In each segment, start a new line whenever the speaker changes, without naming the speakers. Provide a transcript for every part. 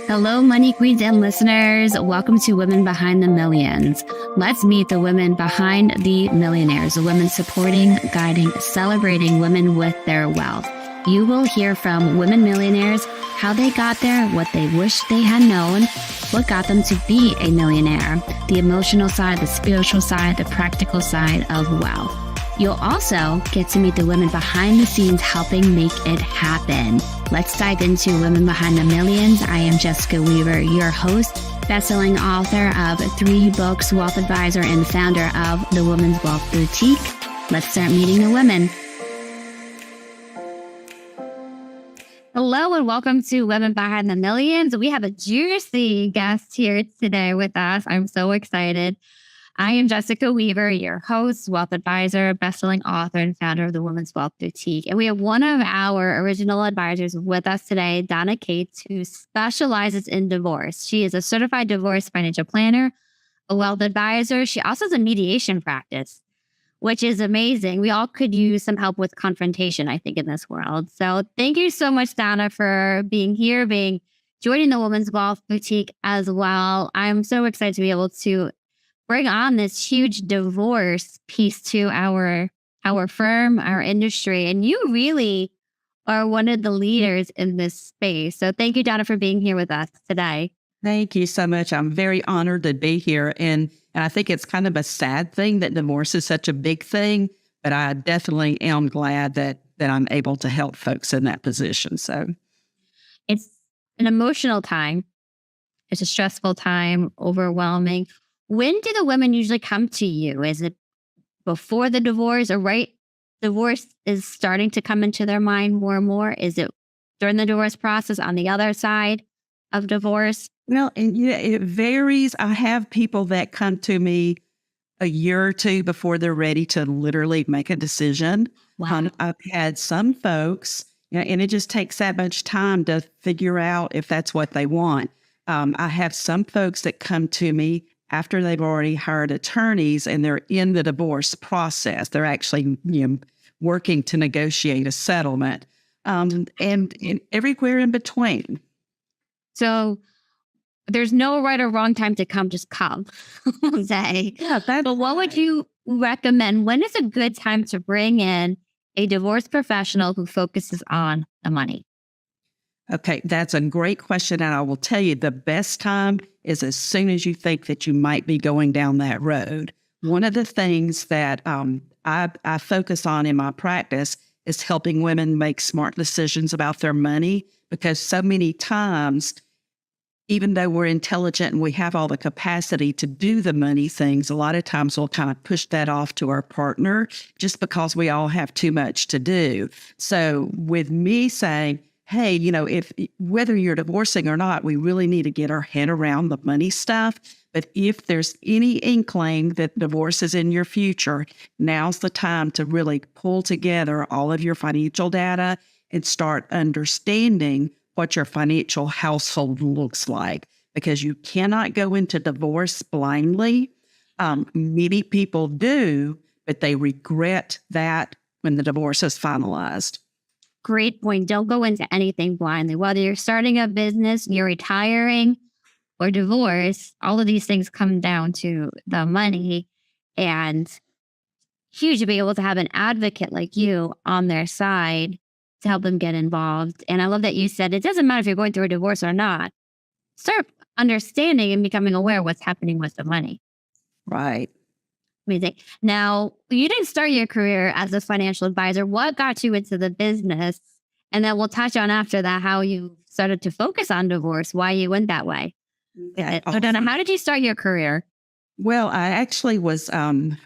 Hello, Money Queens and listeners. Welcome to Women Behind the Millions. Let's meet the women behind the millionaires, the women supporting, guiding, celebrating women with their wealth. You will hear from women millionaires, how they got there, what they wish they had known, what got them to be a millionaire, the emotional side, the spiritual side, the practical side of wealth. You'll also get to meet the women behind the scenes helping make it happen. Let's dive into Women Behind the Millions. I am Jessica Weaver, your host, best-selling author of 3 books, wealth advisor, and founder of the Women's Wealth Boutique. Let's start meeting the women. Hello and welcome to Women Behind the Millions. We have a juicy guest here today with us. I'm so excited. I am Jessica Weaver, your host, wealth advisor, best-selling author, and founder of the Women's Wealth Boutique. And we have one of our original advisors with us today, Donna Cates, who specializes in divorce. She is a certified divorce financial planner, a wealth advisor. She also has a mediation practice, which is amazing. We all could use some help with confrontation, I think, in this world. So thank you so much, Donna, for being here, joining the Women's Wealth Boutique as well. I'm so excited to be able to bring on this huge divorce piece to our firm, our industry. And you really are one of the leaders in this space. So thank you, Donna, for being here with us today.
Thank you so much. I'm very honored to be here. And I think it's kind of a sad thing that divorce is such a big thing, but I definitely am glad that I'm able to help folks in that position. So
it's an emotional time. It's a stressful time, overwhelming. When do the women usually come to you? Is it before the divorce or right? Divorce is starting to come into their mind more and more. Is it during the divorce process on the other side of divorce?
Well, and it varies. I have people that come to me a year or two before they're ready to literally make a decision.
Wow.
I've had some folks, and it just takes that much time to figure out if that's what they want. I have some folks that come to me after they've already hired attorneys and they're in the divorce process. They're actually working to negotiate a settlement, and everywhere in between.
So there's no right or wrong time to come, just come. Say.
Yeah,
but what would you recommend? When is a good time to bring in a divorce professional who focuses on the money?
Okay, that's a great question. And I will tell you the best time is as soon as you think that you might be going down that road. One of the things that I focus on in my practice is helping women make smart decisions about their money, because so many times, even though we're intelligent and we have all the capacity to do the money things, a lot of times we'll kind of push that off to our partner just because we all have too much to do. So with me saying, hey, if whether you're divorcing or not, we really need to get our head around the money stuff. But if there's any inkling that divorce is in your future, now's the time to really pull together all of your financial data and start understanding what your financial household looks like, because you cannot go into divorce blindly. Many people do, but they regret that when the divorce is finalized.
Great point. Don't go into anything blindly. Whether you're starting a business, you're retiring, or divorce, all of these things come down to the money. And huge to be able to have an advocate like you on their side to help them get involved. And I love that you said it doesn't matter if you're going through a divorce or not. Start understanding and becoming aware of what's happening with the money.
Right.
Amazing. Now, you didn't start your career as a financial advisor. What got you into the business? And then we'll touch on after that how you started to focus on divorce, why you went that way. So, Donna, how did you start your career?
Well, I actually was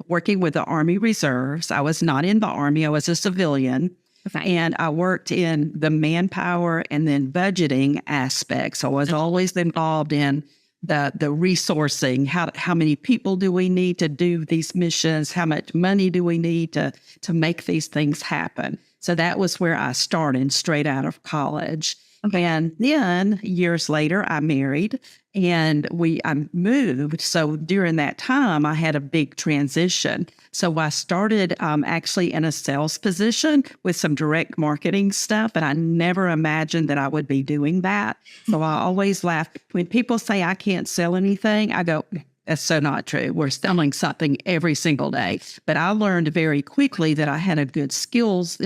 working with the Army Reserves. I was not in the Army. I was a civilian.
Okay.
And I worked in the manpower and then budgeting aspects. So I was always involved in the resourcing. How many people do we need to do these missions? How much money do we need to make these things happen? So that was where I started straight out of college.
Okay.
And then years later, I married and I moved. So during that time, I had a big transition. So I started actually in a sales position with some direct marketing stuff, and I never imagined that I would be doing that. So I always laugh when people say I can't sell anything. I go, that's so not true. We're selling something every single day. But I learned very quickly that I had good skills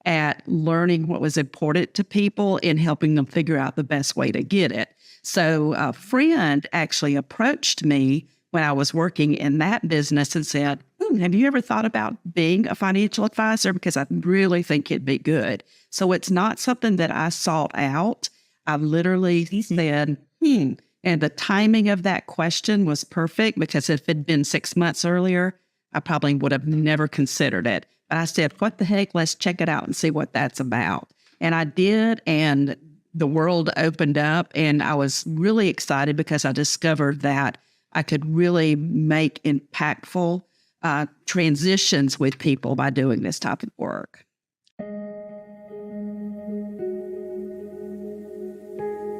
at learning what was important to people and helping them figure out the best way to get it. So a friend actually approached me when I was working in that business and said, have you ever thought about being a financial advisor? Because I really think it'd be good. So it's not something that I sought out. I literally said, And the timing of that question was perfect, because if it had been 6 months earlier, I probably would have never considered it. But I said, what the heck, let's check it out and see what that's about. And I did, and the world opened up, and I was really excited because I discovered that I could really make impactful transitions with people by doing this type of work.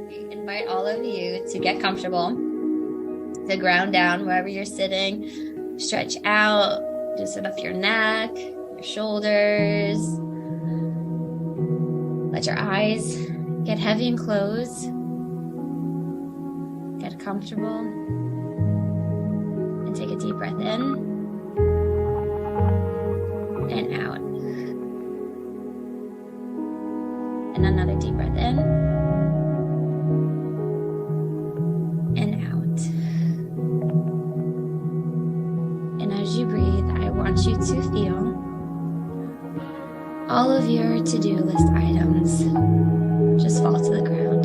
We invite all of you to get comfortable, to ground down wherever you're sitting, stretch out, loosen up your neck, your shoulders. Let your eyes get heavy and close. Get comfortable. And take a deep breath in and out. And another deep breath in and out. And as you breathe, I want you to feel all of your to-do list items just fall to the ground.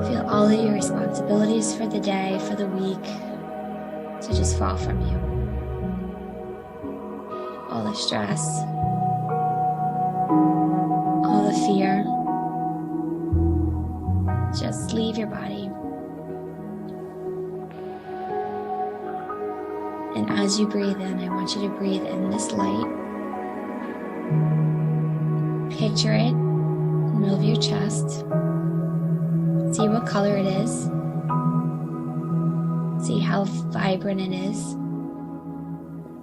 Feel all of your responsibilities for the day, for the week, to just fall from you. All the stress, all the fear, just leave your body. And as you breathe in, I want you to breathe in this light. Picture it in the middle of your chest. See what color it is. See how vibrant it is.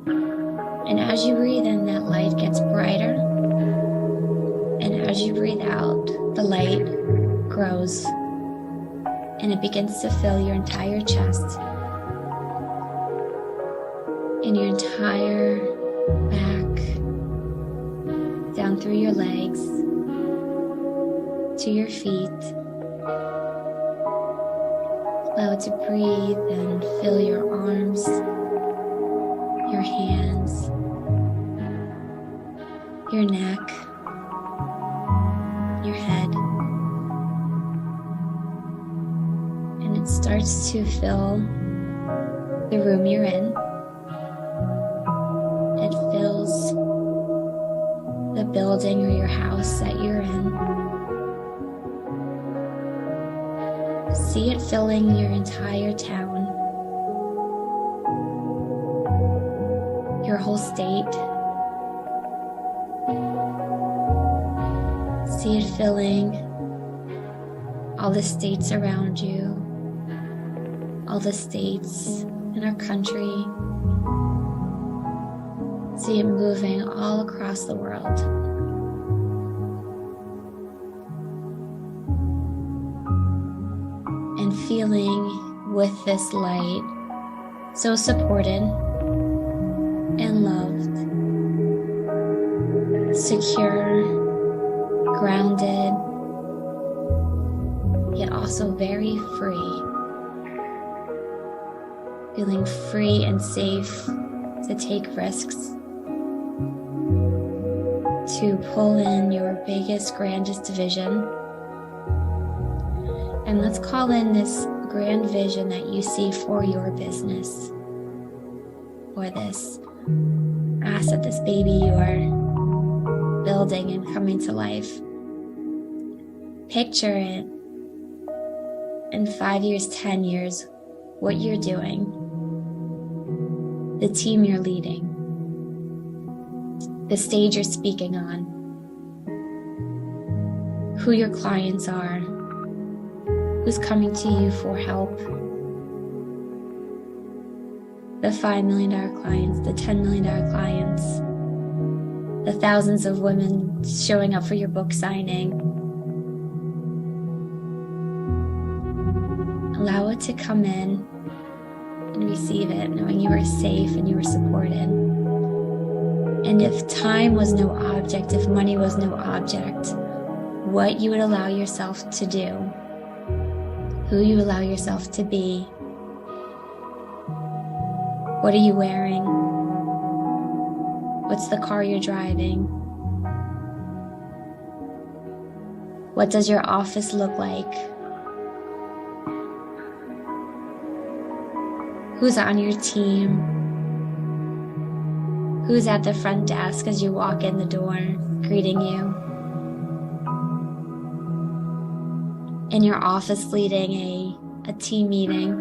And as you breathe in, that light gets brighter. And as you breathe out, the light grows. And it begins to fill your entire chest. And your entire back, down through your legs, to your feet. Allow it to breathe and fill your arms, your hands, your neck, your head. And it starts to fill the room you're in. It fills the building or your house that you're in. See it filling your entire town, your whole state. See it filling all the states around you, all the states in our country. See it moving all across the world. And feeling with this light so supported and loved, secure, grounded, yet also very free. Feeling free and safe to take risks, to pull in your biggest, grandest vision. And let's call in this grand vision that you see for your business, or this asset, this baby you are building and coming to life. Picture it in 5 years, 10 years, what you're doing, the team you're leading, the stage you're speaking on, who your clients are,
Who's coming to you for help? The $5 million clients, the $10 million clients, the thousands of women showing up for your book signing. Allow it to come in and receive it, knowing you are safe and you are supported. And if time was no object, if money was no object, what you would allow yourself to do, who you allow yourself to be. What are you wearing? What's the car you're driving? What does your office look like? Who's on your team? Who's at the front desk as you walk in the door, greeting you? In your office leading a team meeting,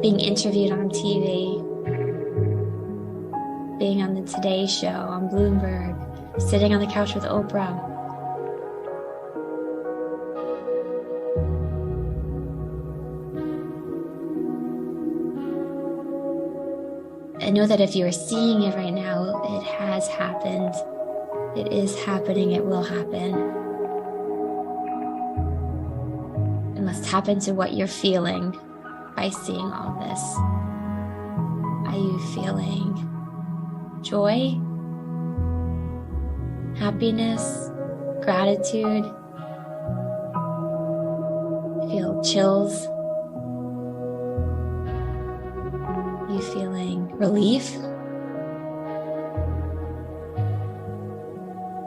being interviewed on TV, being on the Today Show, on Bloomberg, sitting on the couch with Oprah. And know that if you are seeing it right now, it has happened. It is happening, it will happen. And let's tap into what you're feeling by seeing all this. Are you feeling joy, happiness, gratitude? Feel chills? You feeling relief?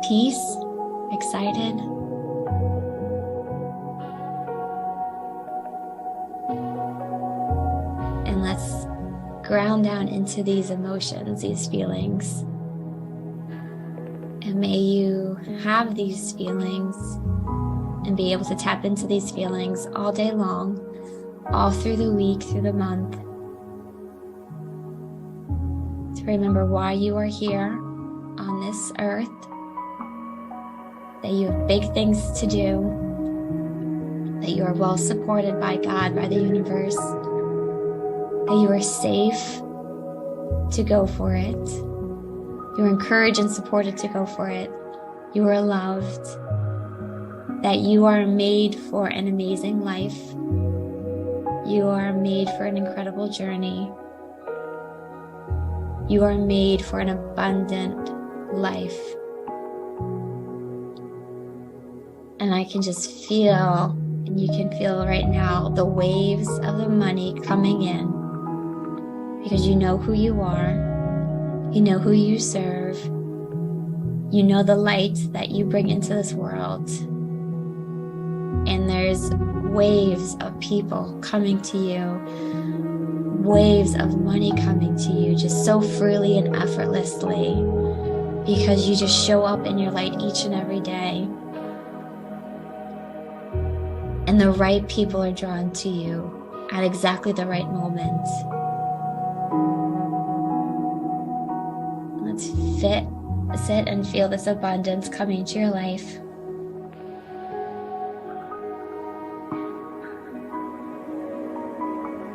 Peace? Excited? And let's ground down into these emotions, these feelings. And may you have these feelings and be able to tap into these feelings all day long, all through the week, through the month. To remember why you are here on this earth, that you have big things to do, that you are well supported by God, by the universe, that you are safe to go for it. You're encouraged and supported to go for it. You are loved, that you are made for an amazing life. You are made for an incredible journey. You are made for an abundant life. And I can just feel, and you can feel right now, the waves of the money coming in, because you know who you are, you know who you serve, you know the light that you bring into this world. And there's waves of people coming to you, waves of money coming to you, just so freely and effortlessly, because you just show up in your light each and every day. And the right people are drawn to you at exactly the right moment. Let's sit and feel this abundance coming into your life.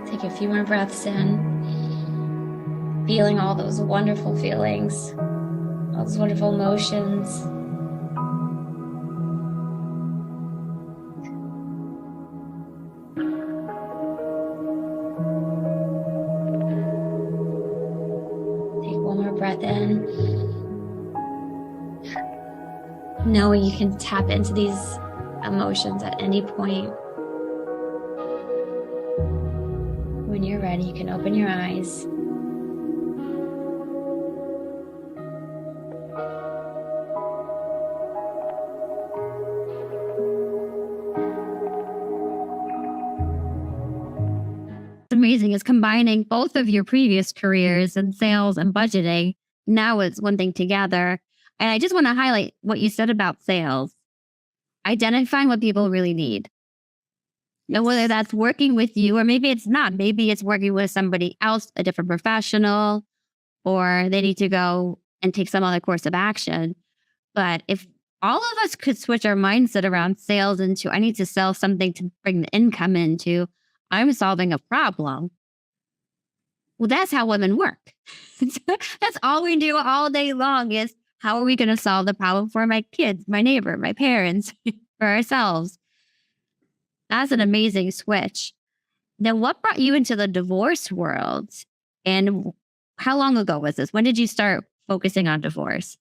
Take a few more breaths in, feeling all those wonderful feelings, all those wonderful emotions. Breath in, knowing you can tap into these emotions at any point. When you're ready, you can open your eyes.
Amazing is combining both of your previous careers in sales and budgeting. Now it's one thing together. And I just want to highlight what you said about sales. Identifying what people really need. Now, whether that's working with you or maybe it's not, maybe it's working with somebody else, a different professional, or they need to go and take some other course of action. But if all of us could switch our mindset around sales into, I need to sell something to bring the income into, I'm solving a problem. Well, that's how women work. That's all we do all day long is, how are we going to solve the problem for my kids, my neighbor, my parents, for ourselves? That's an amazing switch. Then what brought you into the divorce world? And how long ago was this? When did you start focusing on divorce?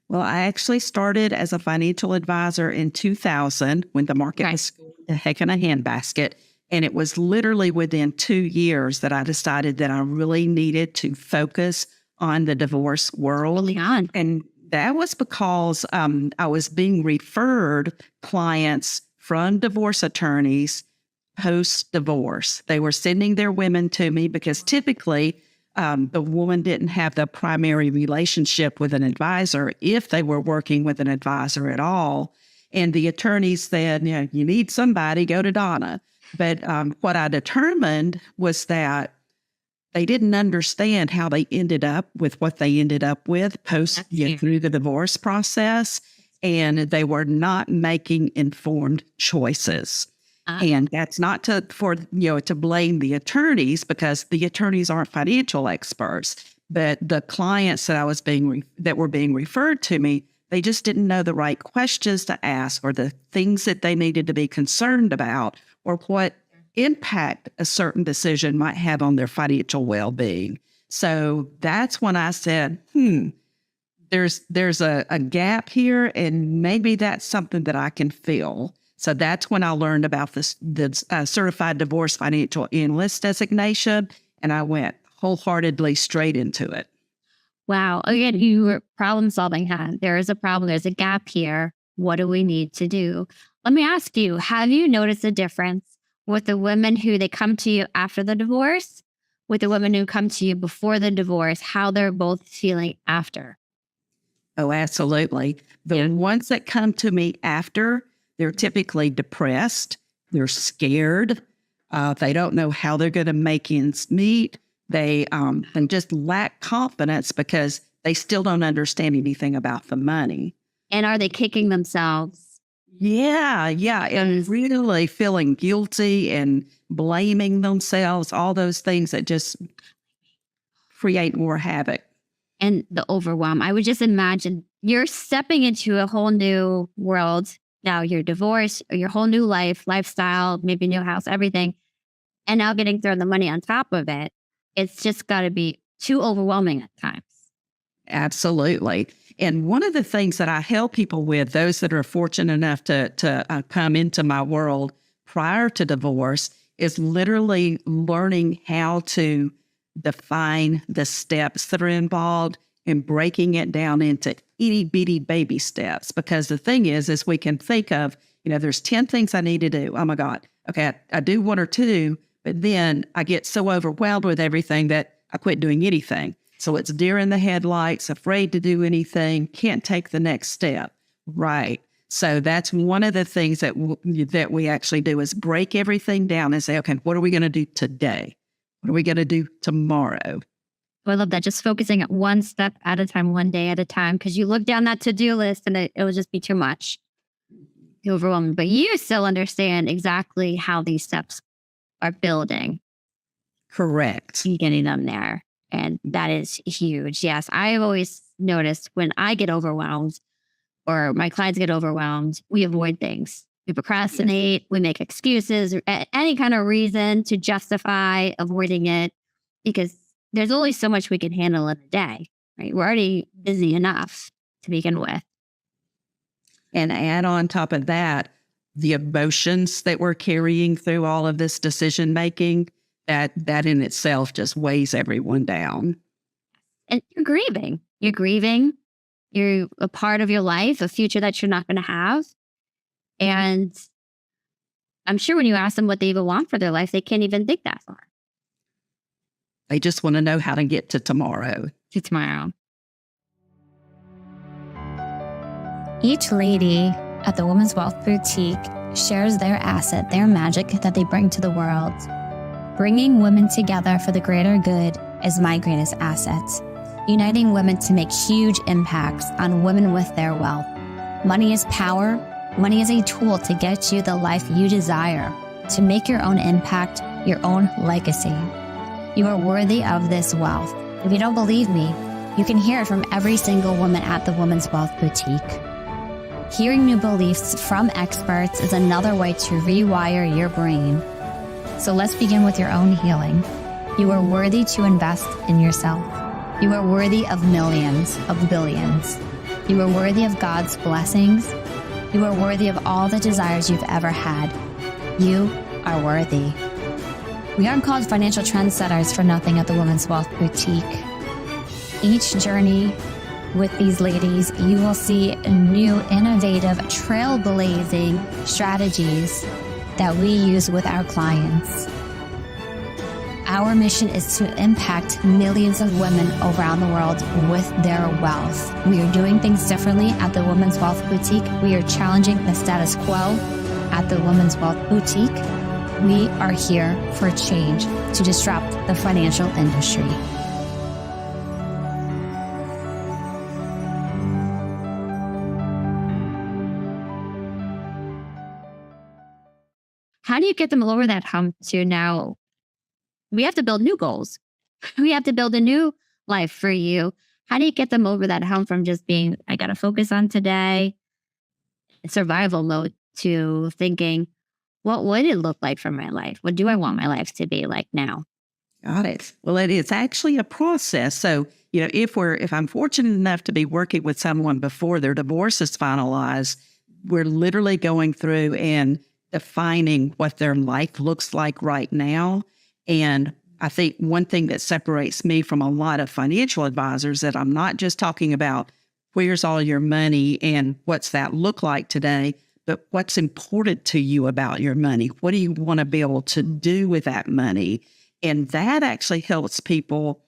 Well, I actually started as a financial advisor in 2000 when the market was going to heck in a handbasket. And it was literally within 2 years that I decided that I really needed to focus on the divorce world.
Early on.
And that was because I was being referred clients from divorce attorneys post-divorce. They were sending their women to me because typically the woman didn't have the primary relationship with an advisor if they were working with an advisor at all. And the attorneys said, you need somebody, go to Donna. But what I determined was that they didn't understand how they ended up with what they ended up with through the divorce process. And they were not making informed choices. And that's not to blame the attorneys, because the attorneys aren't financial experts. But the clients that were being referred to me, they just didn't know the right questions to ask, or the things that they needed to be concerned about, or what impact a certain decision might have on their financial well-being. So that's when I said, there's a gap here, and maybe that's something that I can fill. So that's when I learned about the Certified Divorce Financial Analyst designation, and I went wholeheartedly straight into it.
Wow. Again, you were problem solving. There is a problem. There's a gap here. What do we need to do? Let me ask you, have you noticed a difference with the women who they come to you after the divorce, with the women who come to you before the divorce, how they're both feeling after?
Oh, absolutely. The ones that come to me after, they're typically depressed. They're scared. They don't know how they're going to make ends meet. They and just lack confidence because they still don't understand anything about the money.
And are they kicking themselves?
Yeah. And really feeling guilty and blaming themselves, all those things that just create more havoc.
And the overwhelm. I would just imagine you're stepping into a whole new world. Now you're divorced, or your whole new lifestyle, maybe new house, everything. And now getting thrown the money on top of it. It's just got to be too overwhelming at times.
Absolutely. And one of the things that I help people with, those that are fortunate enough to come into my world prior to divorce, is literally learning how to define the steps that are involved and breaking it down into itty bitty baby steps. Because the thing is we can think of, there's 10 things I need to do. Oh my God. Okay. I do one or two, but then I get so overwhelmed with everything that I quit doing anything. So it's deer in the headlights, afraid to do anything, can't take the next step. Right. So that's one of the things that we actually do, is break everything down and say, okay, what are we going to do today? What are we going to do tomorrow?
I love that. Just focusing at one step at a time, one day at a time, because you look down that to-do list and it will just be too much, overwhelming. But you still understand exactly how these steps are building.
Correct.
And getting them there. And that is huge. Yes, I've always noticed when I get overwhelmed or my clients get overwhelmed, we avoid things. We procrastinate, we make excuses, or any kind of reason to justify avoiding it, because there's only so much we can handle in a day, right? We're already busy enough to begin with.
And add on top of that, the emotions that we're carrying through all of this decision making, that in itself just weighs everyone down.
And you're grieving. You're a part of your life, a future that you're not going to have. And I'm sure when you ask them what they even want for their life, they can't even think that far.
They just want to know how to get to tomorrow.
Each lady at the Women's Wealth Boutique shares their asset, their magic that they bring to the world. Bringing women together for the greater good is my greatest asset. Uniting women to make huge impacts on women with their wealth. Money is power. Money is a tool to get you the life you desire, to make your own impact, your own legacy. You are worthy of this wealth. If you don't believe me, you can hear it from every single woman at the Women's Wealth Boutique. Hearing new beliefs from experts is another way to rewire your brain. So let's begin with your own healing. You are worthy to invest in yourself. You are worthy of millions, of billions. You are worthy of God's blessings. You are worthy of all the desires you've ever had. You are worthy. We aren't called financial trendsetters for nothing at the Women's Wealth Boutique. Each journey with these ladies, you will see new, innovative, trailblazing strategies that we use with our clients. Our mission is to impact millions of women around the world with their wealth. We are doing things differently at the Women's Wealth Boutique. We are challenging the status quo at the Women's Wealth Boutique. We are here for change to disrupt the financial industry.
How do you get them over that hump to now? We have to build new goals. We have to build a new life for you. How do you get them over that hump from just being, I got to focus on today, survival mode, to thinking, what would it look like for my life? What do I want my life to be like now?
Got it. Well, it is actually a process. So, if I'm fortunate enough to be working with someone before their divorce is finalized, we're literally going through and defining what their life looks like right now. And I think one thing that separates me from a lot of financial advisors, that I'm not just talking about where's all your money and what's that look like today, but what's important to you about your money. What do you want to be able to do with that money? And that actually helps people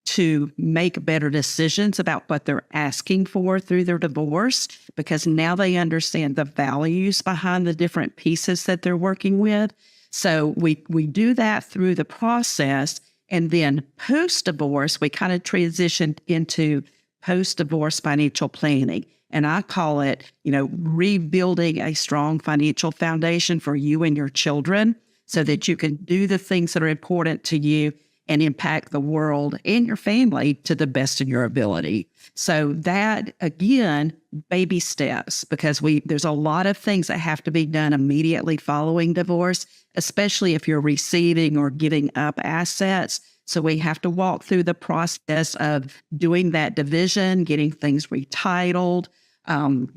to make better decisions about what they're asking for through their divorce, because now they understand the values behind the different pieces that they're working with. So we do that through the process. And then post-divorce, we kind of transitioned into post-divorce financial planning. And I call it, rebuilding a strong financial foundation for you and your children so that you can do the things that are important to you and impact the world and your family to the best of your ability. So that, again, baby steps, because there's a lot of things that have to be done immediately following divorce, especially if you're receiving or giving up assets. So we have to walk through the process of doing that division, getting things retitled,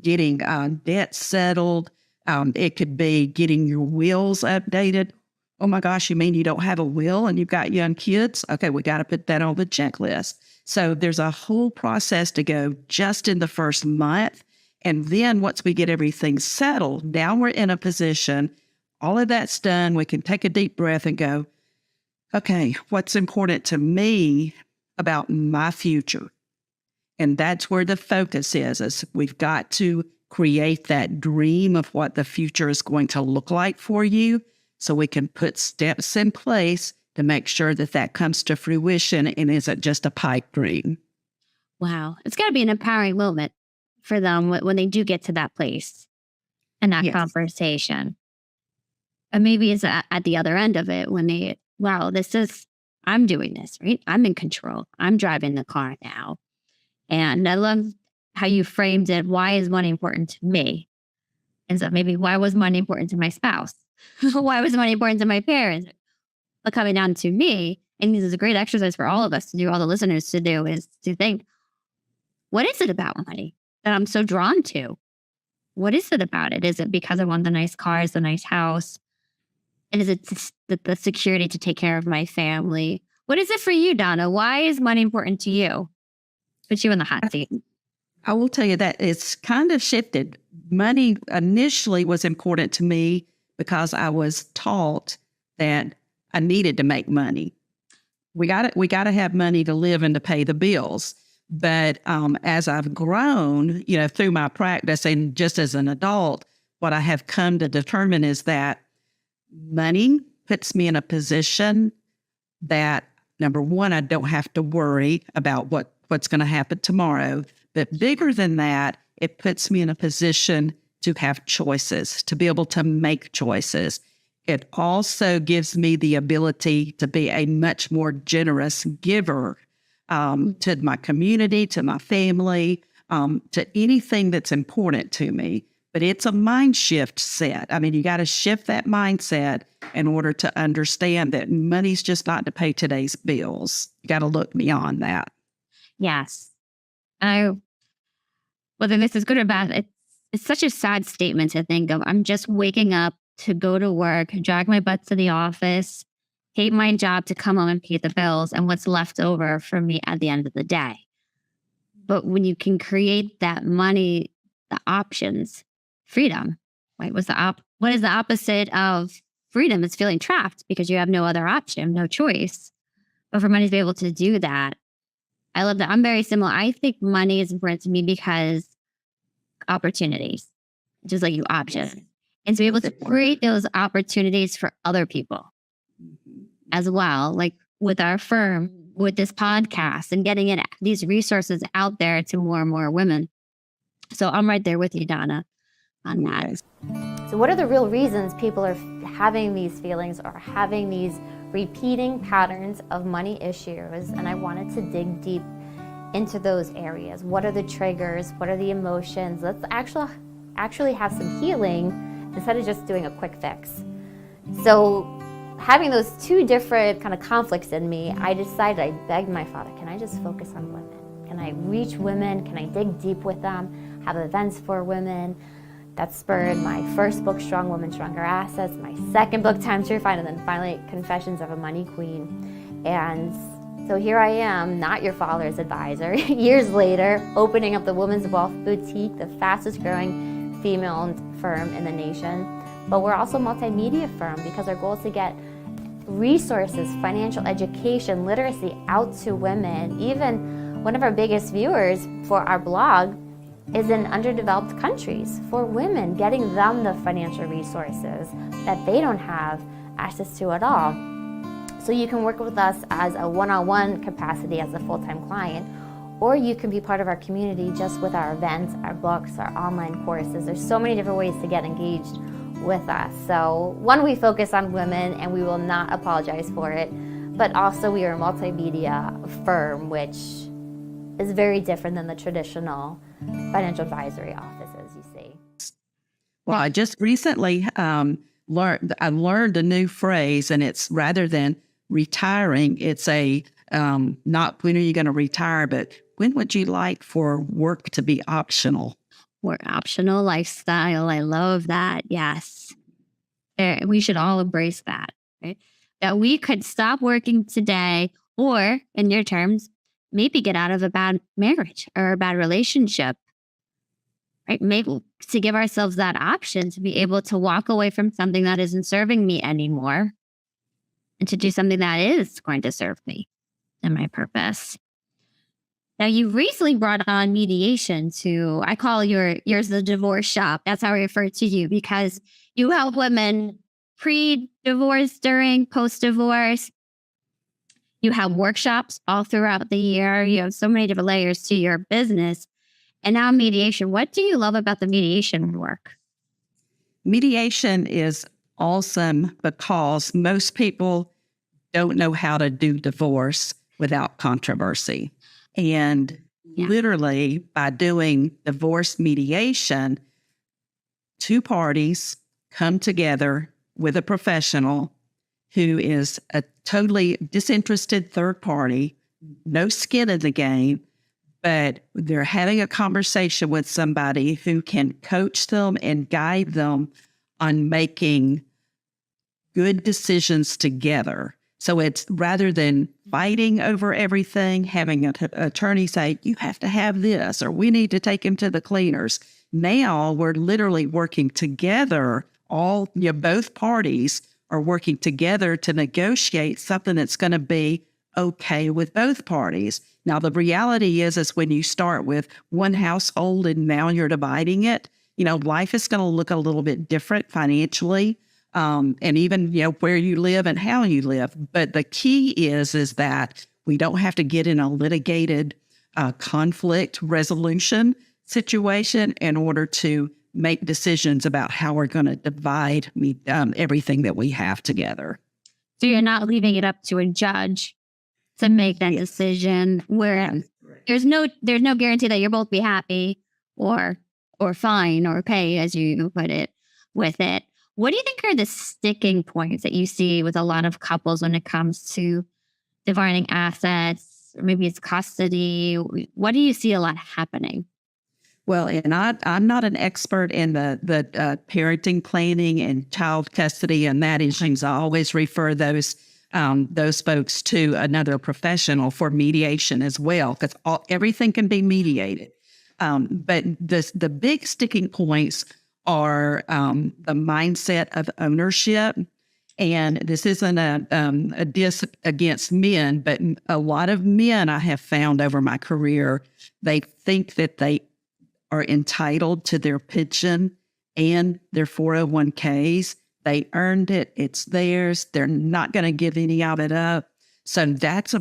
getting debt settled. It could be getting your wills updated. Oh my gosh, you mean you don't have a will and you've got young kids? Okay, we got to put that on the checklist. So there's a whole process to go just in the first month. And then once we get everything settled, now we're in a position, all of that's done, we can take a deep breath and go, okay, what's important to me about my future? And that's where the focus is we've got to create that dream of what the future is going to look like for you, so we can put steps in place to make sure that that comes to fruition and isn't just a pipe dream.
Wow. It's got to be an empowering moment for them when they do get to that place and that conversation. And maybe it's at the other end of it when I'm doing this, right? I'm in control. I'm driving the car now. And I love how you framed it. Why is money important to me? And so maybe why was money important to my spouse? Why was money important to my parents? But coming down to me, and this is a great exercise for all of us to do, all the listeners to do, is to think, what is it about money that I'm so drawn to? What is it about it? Is it because I want the nice cars, the nice house? And is it the security to take care of my family? What is it for you, Donna? Why is money important to you? Put you in the hot seat.
I will tell you that it's kind of shifted. Money initially was important to me because I was taught that I needed to make money. We got to have money to live and to pay the bills. But as I've grown, through my practice and just as an adult, what I have come to determine is that money puts me in a position that, number one, I don't have to worry about what's going to happen tomorrow. But bigger than that, it puts me in a position to have choices, to be able to make choices. It also gives me the ability to be a much more generous giver to my community, to my family, to anything that's important to me. But it's a mind shift set. I mean, you got to shift that mindset in order to understand that money's just not to pay today's bills. You got to look beyond that.
Yes. Whether this is good or bad, it's such a sad statement to think of. I'm just waking up to go to work, drag my butt to the office, hate my job to come home and pay the bills, and what's left over for me at the end of the day. But when you can create that money, the options, freedom, right? What is the opposite of freedom? It's feeling trapped because you have no other option, no choice. But for money to be able to do that, I love that. I'm very similar. I think money is important to me because opportunities, just like you options, and to be able to create those opportunities for other people as well, like with our firm, with this podcast, and getting these resources out there to more and more women. So I'm right there with you, Donna, on that.
So what are the real reasons people are having these feelings or having these repeating patterns of money issues? And I wanted to dig deep into those areas. What are the triggers? What are the emotions? Let's actually have some healing instead of just doing a quick fix. So having those two different kind of conflicts in me, I decided, I begged my father, can I just focus on women? Can I reach women? Can I dig deep with them? Have events for women? That spurred my first book, Strong Women, Stronger Assets, my second book, Time to Refine, and then finally Confessions of a Money Queen. And so here I am, not your father's advisor, years later, opening up the Women's Wealth Boutique, the fastest growing female-owned firm in the nation. But we're also a multimedia firm because our goal is to get resources, financial education, literacy out to women. Even one of our biggest viewers for our blog is in underdeveloped countries, for women, getting them the financial resources that they don't have access to at all. So you can work with us as a one-on-one capacity as a full-time client, or you can be part of our community just with our events, our books, our online courses. There's so many different ways to get engaged with us. So one, we focus on women and we will not apologize for it, but also we are a multimedia firm, which is very different than the traditional financial advisory offices you see.
Well, I just recently learned a new phrase, and it's rather than retiring, it's not when are you going to retire, but when would you like for work to be optional?
Or optional lifestyle. I love that. Yes. We should all embrace that, right? That we could stop working today, or in your terms, maybe get out of a bad marriage or a bad relationship, right? Maybe to give ourselves that option to be able to walk away from something that isn't serving me anymore and to do something that is going to serve me and my purpose. Now, you recently brought on mediation I call yours the divorce shop. That's how I refer to you, because you help women pre-divorce, during, post-divorce. You have workshops all throughout the year. You have so many different layers to your business. And now mediation. What do you love about the mediation work?
Mediation is awesome because most people don't know how to do divorce without controversy. And literally by doing divorce mediation, two parties come together with a professional who is a totally disinterested third party, no skin in the game, but they're having a conversation with somebody who can coach them and guide them on making good decisions together. So it's rather than fighting over everything, having an attorney say, you have to have this, or we need to take him to the cleaners. Now we're literally working together. Both parties are working together to negotiate something that's going to be okay with both parties. Now, the reality is when you start with one household and now you're dividing it, life is going to look a little bit different financially. And even, where you live and how you live. But the key is that we don't have to get in a litigated conflict resolution. situation in order to make decisions about how we're going to divide everything that we have together.
So you're not leaving it up to a judge to make that decision where there's no guarantee that you'll both be happy or fine or okay, as you put it, with it. What do you think are the sticking points that you see with a lot of couples when it comes to dividing assets, or maybe it's custody? What do you see a lot happening?
Well, and I'm not an expert in the parenting planning and child custody and that issues. I always refer those folks to another professional for mediation as well, because everything can be mediated. But the big sticking points are the mindset of ownership. And this isn't a diss against men, but a lot of men I have found over my career, they think that they are entitled to their pension and their 401ks. They earned it. It's theirs. They're not going to give any of it up. So that's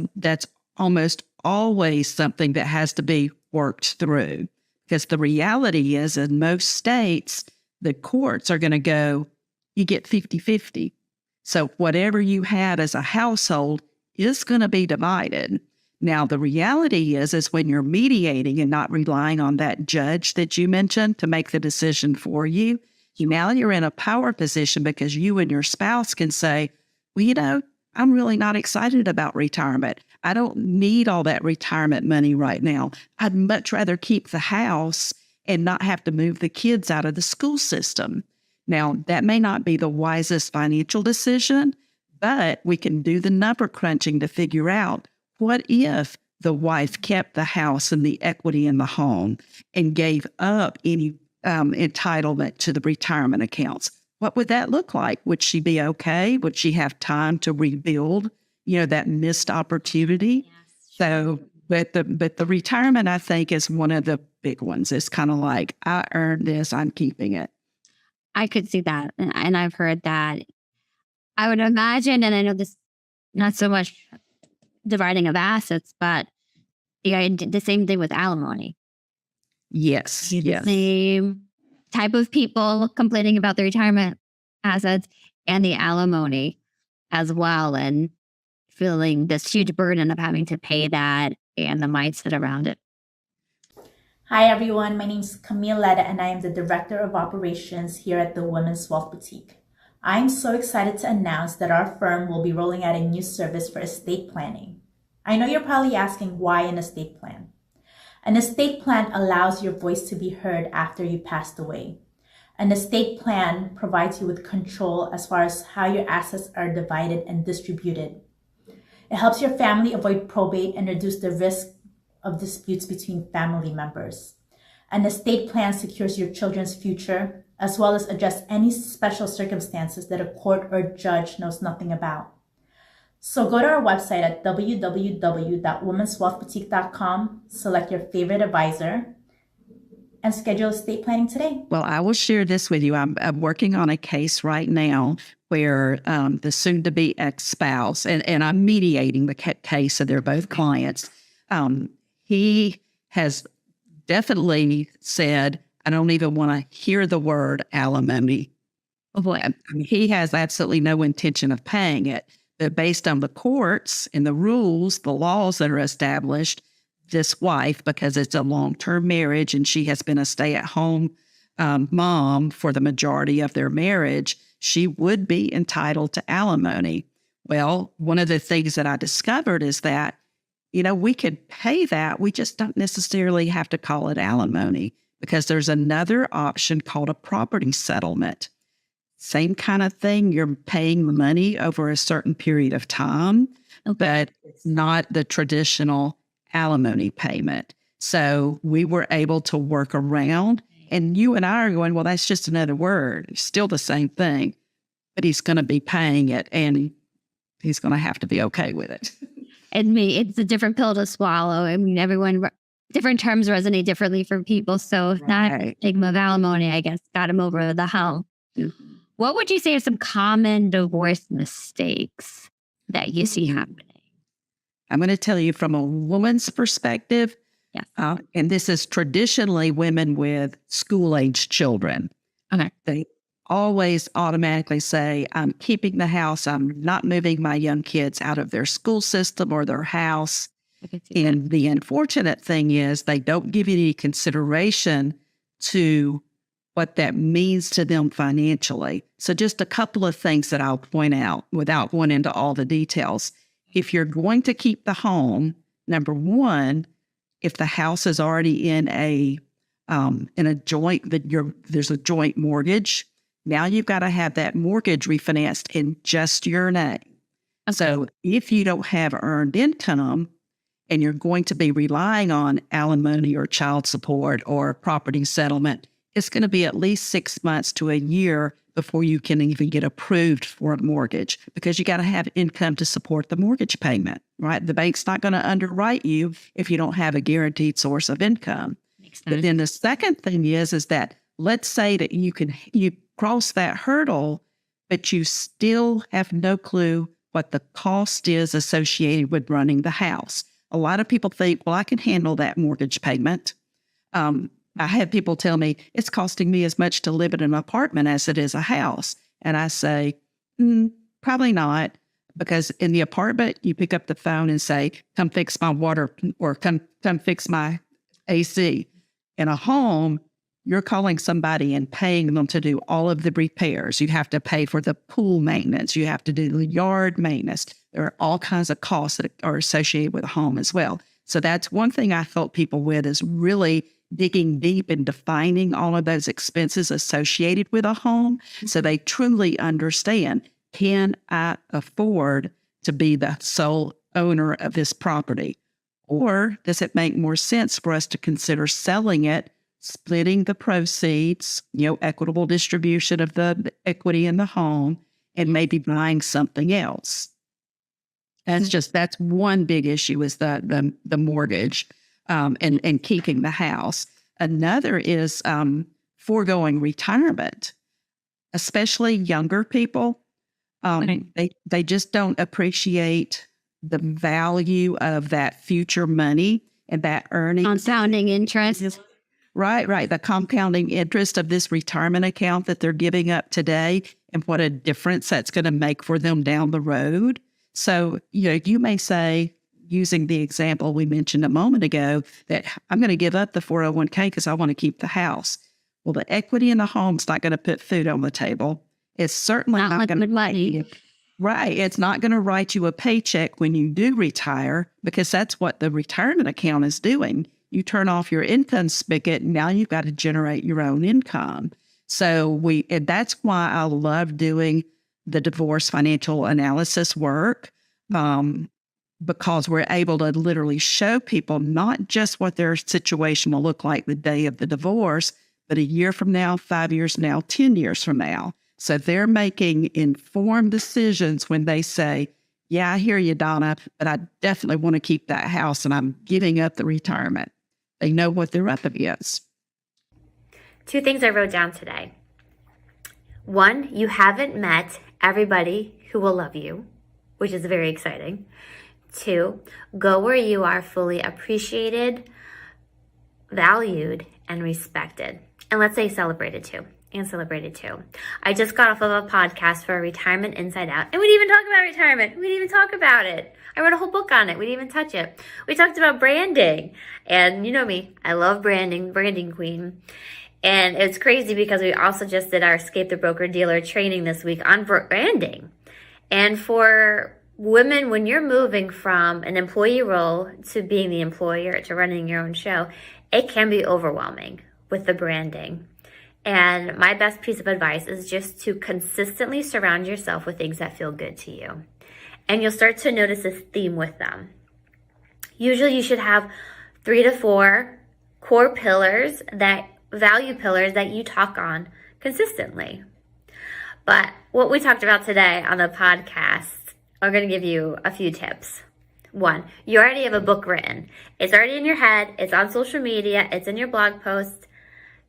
almost always something that has to be worked through, because the reality is in most states, the courts are going to go, you get 50-50. So whatever you had as a household is going to be divided. Now, the reality is when you're mediating and not relying on that judge that you mentioned to make the decision for you, now you're in a power position because you and your spouse can say, well, I'm really not excited about retirement. I don't need all that retirement money right now. I'd much rather keep the house and not have to move the kids out of the school system. Now, that may not be the wisest financial decision, but we can do the number crunching to figure out, what if the wife kept the house and the equity in the home and gave up any entitlement to the retirement accounts? What would that look like? Would she be okay? Would she have time to rebuild, that missed opportunity?
Yes.
So, but the retirement, I think, is one of the big ones. It's kind of like, I earned this, I'm keeping it.
I could see that. And I've heard that. I would imagine, and I know this, not so much dividing of assets, but the same thing with alimony.
Yes.
The same type of people complaining about the retirement assets and the alimony as well, and feeling this huge burden of having to pay that and the mindset around it.
Hi everyone, my name is Camille Letta and I am the Director of Operations here at the Women's Wealth Boutique. I'm so excited to announce that our firm will be rolling out a new service for estate planning. I know you're probably asking, why an estate plan? An estate plan allows your voice to be heard after you passed away. An estate plan provides you with control as far as how your assets are divided and distributed. It helps your family avoid probate and reduce the risk of disputes between family members. An estate plan secures your children's future, as well as address any special circumstances that a court or judge knows nothing about. So go to our website at www.womenswealthboutique.com, select your favorite advisor, and schedule estate planning today.
Well, I will share this with you. I'm working on a case right now where the soon-to-be ex-spouse, and I'm mediating the case, so they're both clients. He has definitely said, I don't even want to hear the word alimony.
Oh boy.
I mean, he has absolutely no intention of paying it. But based on the courts and the rules, the laws that are established, this wife, because it's a long-term marriage and she has been a stay-at-home mom for the majority of their marriage, she would be entitled to alimony. Well, one of the things that I discovered is that, we could pay that. We just don't necessarily have to call it alimony, because there's another option called a property settlement. Same kind of thing. You're paying the money over a certain period of time, but it's not the traditional alimony payment. So we were able to work around, and you and I are going, well, that's just another word. It's still the same thing, but he's going to be paying it and he's going to have to be okay with it.
And it's a different pill to swallow. I mean, different terms resonate differently for people. So that stigma of alimony, I guess, got him over the hump.
Mm-hmm.
What would you say are some common divorce mistakes that you see happening?
I'm going to tell you from a woman's perspective,
Yes.
And this is traditionally women with school-aged children.
Okay.
They always automatically say, I'm keeping the house. I'm not moving my young kids out of their school system or their house. And the unfortunate thing is they don't give any consideration to what that means to them financially. So just a couple of things that I'll point out without going into all the details. If you're going to keep the home, number one, if the house is already in a joint, there's a joint mortgage, now you've got to have that mortgage refinanced in just your name. Okay. So if you don't have earned income and you're going to be relying on alimony or child support or property settlement, it's going to be at least 6 months to a year before you can even get approved for a mortgage, because you got to have income to support the mortgage payment, right? The bank's not going to underwrite you if you don't have a guaranteed source of income. But then the second thing is that let's say that you cross that hurdle, but you still have no clue what the cost is associated with running the house. A lot of people think, well, I can handle that mortgage payment. I had people tell me it's costing me as much to live in an apartment as it is a house. And I say, probably not, because in the apartment, you pick up the phone and say, come fix my water or come fix my AC. In a home, you're calling somebody and paying them to do all of the repairs. You have to pay for the pool maintenance. You have to do the yard maintenance. There are all kinds of costs that are associated with a home as well. So that's one thing I help people with, is really digging deep and defining all of those expenses associated with a home so they truly understand, can I afford to be the sole owner of this property? Or does it make more sense for us to consider selling it, splitting the proceeds, equitable distribution of the equity in the home, and maybe buying something else? That's one big issue, is the mortgage and keeping the house. Another is foregoing retirement, especially younger people. They just don't appreciate the value of that future money and that earning.
Compounding interest.
Right. The compounding interest of this retirement account that they're giving up today, and what a difference that's going to make for them down the road. So, you may say, using the example we mentioned a moment ago, that I'm going to give up the 401k because I want to keep the house. Well, the equity in the home's not going to put food on the table. It's certainly not going to money. Right. It's not going to write you a paycheck when you do retire, because that's what the retirement account is doing. You turn off your income spigot, and now you've got to generate your own income. So and that's why I love doing the divorce financial analysis work, because we're able to literally show people not just what their situation will look like the day of the divorce, but a year from now, 5 years from now, 10 years from now. So they're making informed decisions when they say, yeah, I hear you, Donna, but I definitely want to keep that house and I'm giving up the retirement. They know what they're up against.
2 things I wrote down today. 1, you haven't met everybody who will love you, which is very exciting. 2, go where you are fully appreciated, valued, and respected. And let's say celebrated too. I just got off of a podcast for Retirement Inside Out, and we didn't even talk about retirement. We didn't even talk about it. I wrote a whole book on it. We didn't even touch it. We talked about branding, and you know me, I love branding queen. And it's crazy because we also just did our Escape the Broker Dealer training this week on branding. And for women, when you're moving from an employee role to being the employer, to running your own show, it can be overwhelming with the branding. And my best piece of advice is just to consistently surround yourself with things that feel good to you. And you'll start to notice this theme with them. Usually you should have 3 to 4 core pillars, value pillars that you talk on consistently. But what we talked about today on the podcast, I'm going to give you a few tips. 1, you already have a book written. It's already in your head. It's on social media. It's in your blog posts.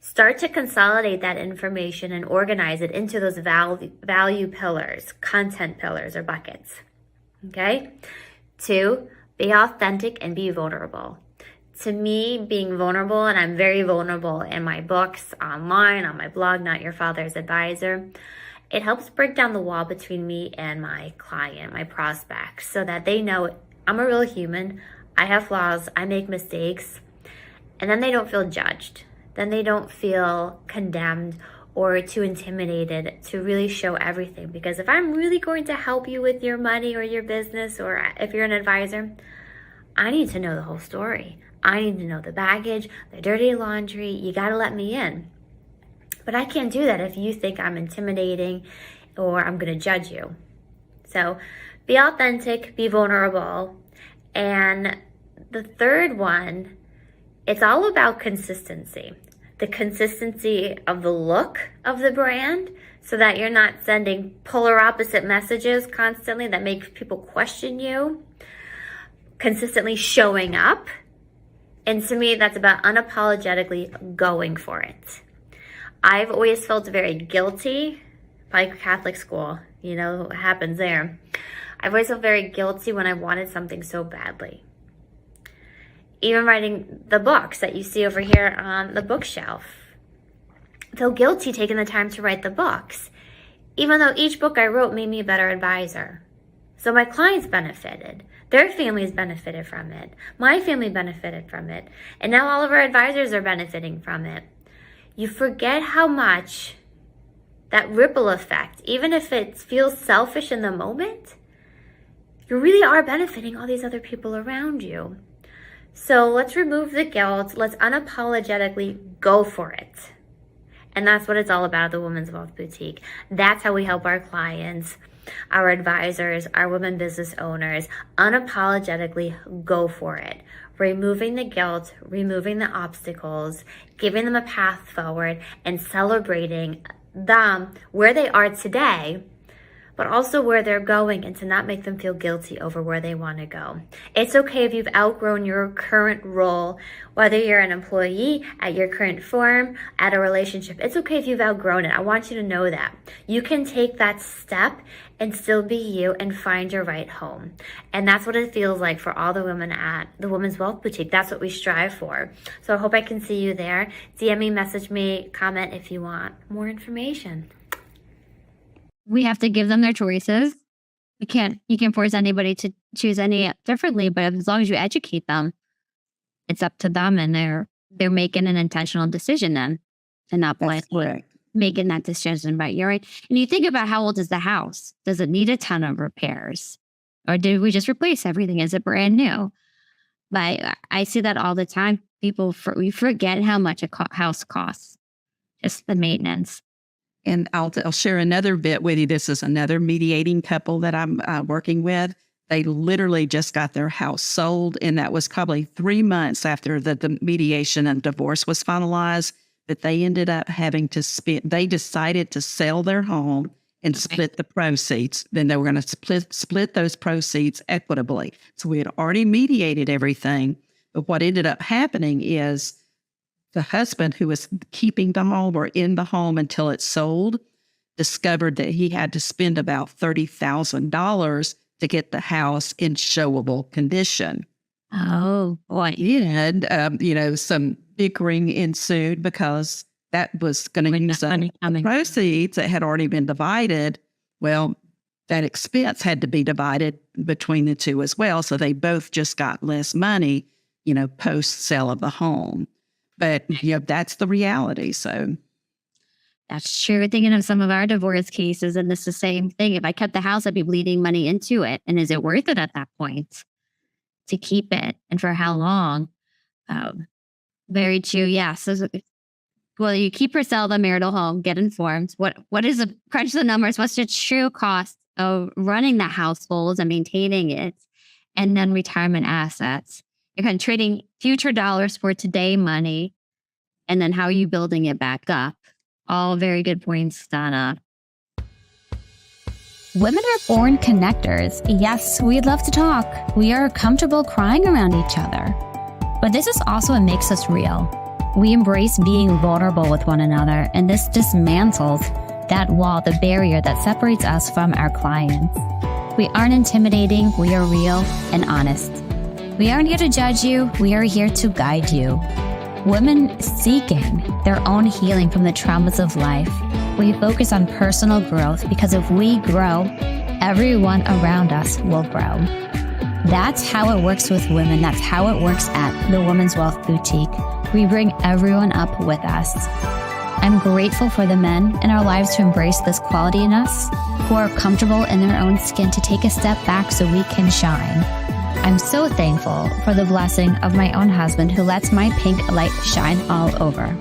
Start to consolidate that information and organize it into those value pillars, content pillars, or buckets. Okay? 2, be authentic and be vulnerable.
to me, being vulnerable, and I'm very vulnerable in my books, online, on my blog, Not Your Father's Advisor, it helps break down the wall between me and my client, my prospect, so that they know I'm a real human, I have flaws, I make mistakes, and then they don't feel judged. Then they don't feel condemned or too intimidated to really show everything. Because if I'm really going to help you with your money or your business, or if you're an advisor, I need to know the whole story. I need to know the baggage, the dirty laundry. You got to let me in. But I can't do that if you think I'm intimidating or I'm going to judge you. So be authentic, be vulnerable. And the third one, it's all about consistency. The consistency of the look of the brand, so that you're not sending polar opposite messages constantly that make people question you. Consistently showing up. And to me, that's about unapologetically going for it. I've always felt very guilty, like Catholic school, you know what happens there. I've always felt very guilty when I wanted something so badly. Even writing the books that you see over here on the bookshelf. I feel guilty taking the time to write the books, even though each book I wrote made me a better advisor. So my clients benefited. Their families benefited from it. My family benefited from it. And now all of our advisors are benefiting from it. You forget how much that ripple effect, even if it feels selfish in the moment, you really are benefiting all these other people around you. So let's remove the guilt. Let's unapologetically go for it. And that's what it's all about, the Women's Wealth Boutique. That's how we help our clients, our advisors, our women business owners, unapologetically go for it. Removing the guilt, removing the obstacles, giving them a path forward, and celebrating them where they are today, but also where they're going, and to not make them feel guilty over where they want to go. It's okay if you've outgrown your current role, whether you're an employee at your current firm, at a relationship. It's okay if you've outgrown it. I want you to know that. You can take that step and still be you and find your right home. And that's what it feels like for all the women at the Women's Wealth Boutique. That's what we strive for. So I hope I can see you there. DM me, message me, comment if you want more information.
We have to give them their choices. You can't force anybody to choose any differently, but as long as you educate them, it's up to them, and they're making an intentional decision then, and not blindly making that decision. But you're right. And you think about, how old is the house? Does it need a ton of repairs? Or did we just replace everything? Is it brand new? But I see that all the time. We forget how much a house costs, just the maintenance.
And I'll share another bit with you. This is another mediating couple that I'm working with. They literally just got their house sold, and that was probably 3 months after the mediation and divorce was finalized, that they ended up having to they decided to sell their home and split the proceeds. Then they were going to split those proceeds equitably. So we had already mediated everything, but what ended up happening is the husband, who was keeping the home or in the home until it sold, discovered that he had to spend about $30,000 to get the house in showable condition.
Oh, boy.
And, some bickering ensued because that was going to use the proceeds that had already been divided. Well, that expense had to be divided between the two as well. So they both just got less money, post sale of the home. But, that's the reality. So
that's true. Thinking of some of our divorce cases, and it's the same thing. If I kept the house, I'd be bleeding money into it. And is it worth it at that point to keep it? And for how long? Very true. Yeah. So, well, you keep or sell the marital home, get informed. What is crunch the numbers? What's the true cost of running the household and maintaining it? And then retirement assets. You're kind of trading future dollars for today money. And then how are you building it back up? All very good points, Donna.
Women are born connectors. Yes, we'd love to talk. We are comfortable crying around each other. But this is also what makes us real. We embrace being vulnerable with one another, and this dismantles that wall, the barrier that separates us from our clients. We aren't intimidating, we are real and honest. We aren't here to judge you. We are here to guide you. Women seeking their own healing from the traumas of life. We focus on personal growth because if we grow, everyone around us will grow. That's how it works with women. That's how it works at the Women's Wealth Boutique. We bring everyone up with us. I'm grateful for the men in our lives to embrace this quality in us, who are comfortable in their own skin to take a step back so we can shine. I'm so thankful for the blessing of my own husband who lets my pink light shine all over.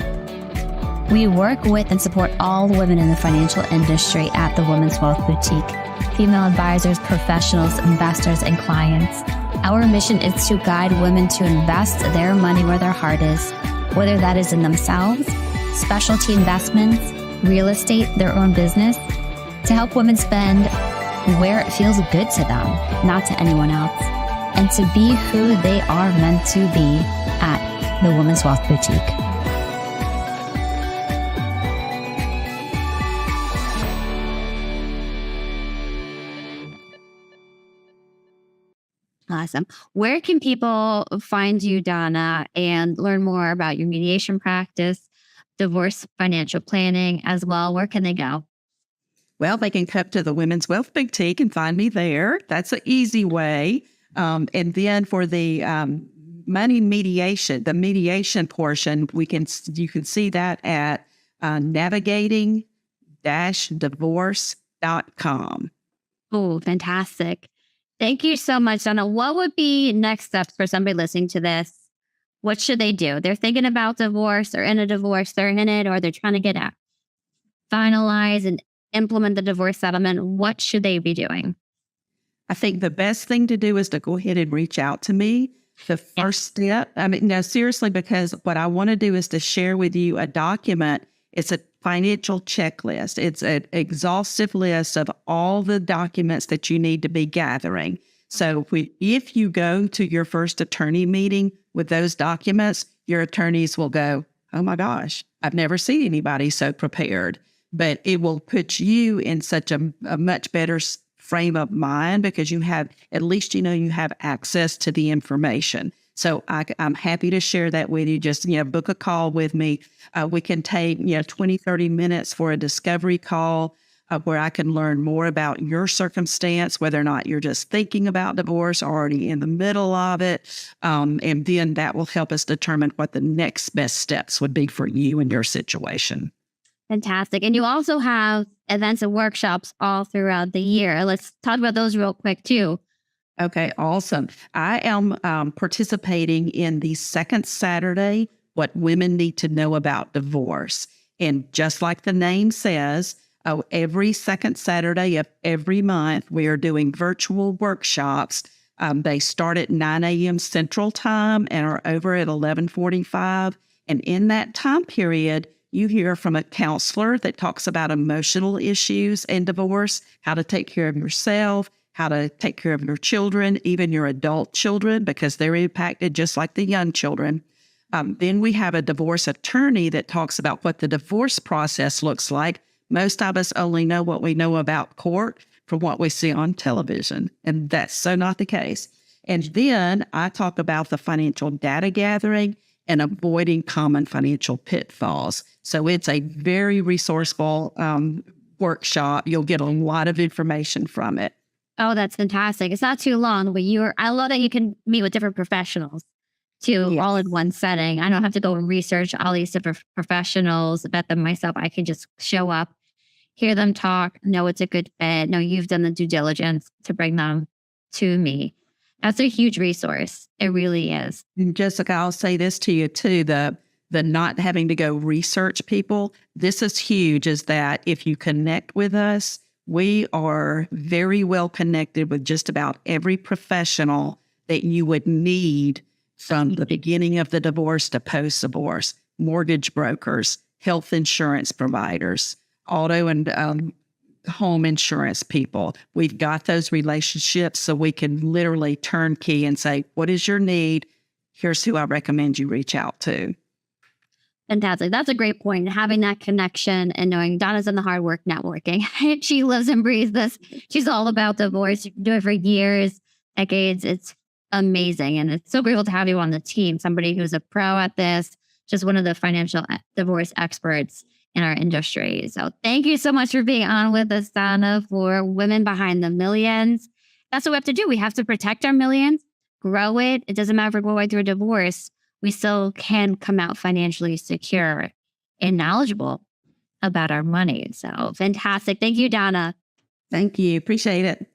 We work with and support all women in the financial industry at the Women's Wealth Boutique, female advisors, professionals, investors, and clients. Our mission is to guide women to invest their money where their heart is, whether that is in themselves, specialty investments, real estate, their own business, to help women spend where it feels good to them, not to anyone else, and to be who they are meant to be at the Women's Wealth Boutique.
Awesome. Where can people find you, Donna, and learn more about your mediation practice, divorce financial planning as well? Where can they go?
Well, they can come to the Women's Wealth Boutique and find me there. That's an easy way. And then for the money mediation, the mediation portion, you can see that at navigating-divorce.com.
Oh, fantastic. Thank you so much, Donna. What would be next steps for somebody listening to this? What should they do? They're thinking about divorce, they're in a divorce, they're in it, or they're trying to get out, finalize and implement the divorce settlement. What should they be doing?
I think the best thing to do is to go ahead and reach out to me. The first step, no, seriously, because what I want to do is to share with you a document. It's a financial checklist. It's an exhaustive list of all the documents that you need to be gathering. So if you go to your first attorney meeting with those documents, your attorneys will go, oh my gosh, I've never seen anybody so prepared. But it will put you in such a much better frame of mind because you have, at least you have access to the information. So I'm happy to share that with you. Just, book a call with me. We can take, 20, 30 minutes for a discovery call where I can learn more about your circumstance, whether or not you're just thinking about divorce, already in the middle of it. And then that will help us determine what the next best steps would be for you and your situation.
Fantastic. And you also have events and workshops all throughout the year. Let's talk about those real quick too.
Okay, awesome. I am participating in the second Saturday, What Women Need to Know About Divorce. And just like the name says, every second Saturday of every month, we are doing virtual workshops. They start at 9 a.m. Central Time and are over at 11:45. And in that time period, you hear from a counselor that talks about emotional issues and divorce, how to take care of yourself, how to take care of your children, even your adult children, because they're impacted just like the young children. Then we have a divorce attorney that talks about what the divorce process looks like. Most of us only know what we know about court from what we see on television, and that's so not the case. And then I talk about the financial data gathering and avoiding common financial pitfalls. So it's a very resourceful workshop. You'll get a lot of information from it.
Oh, that's fantastic. It's not too long, but I love that you can meet with different professionals too,
Yes.
all in one setting. I don't have to go and research all these different professionals, vet them myself. I can just show up, hear them talk, know it's a good fit, know you've done the due diligence to bring them to me. That's a huge resource. It really is.
And Jessica, I'll say this to you too, the not having to go research people. This is huge, is that if you connect with us, we are very well connected with just about every professional that you would need from the beginning of the divorce to post-divorce. Mortgage brokers, health insurance providers, auto and home insurance people. We've got those relationships so we can literally turnkey and say, what is your need? Here's who I recommend you reach out to.
Fantastic. That's a great point. Having that connection and knowing Donna's in the hard work networking. She lives and breathes this. She's all about divorce. She's been doing it for years, decades. It's amazing. And it's so grateful to have you on the team, somebody who's a pro at this, just one of the financial divorce experts in our industry. So thank you so much for being on with us, Donna, for Women Behind the Millions. That's what we have to do. We have to protect our millions, grow it. It doesn't matter if we're going through a divorce, we still can come out financially secure and knowledgeable about our money. So fantastic. Thank you, Donna.
Thank you. Appreciate it.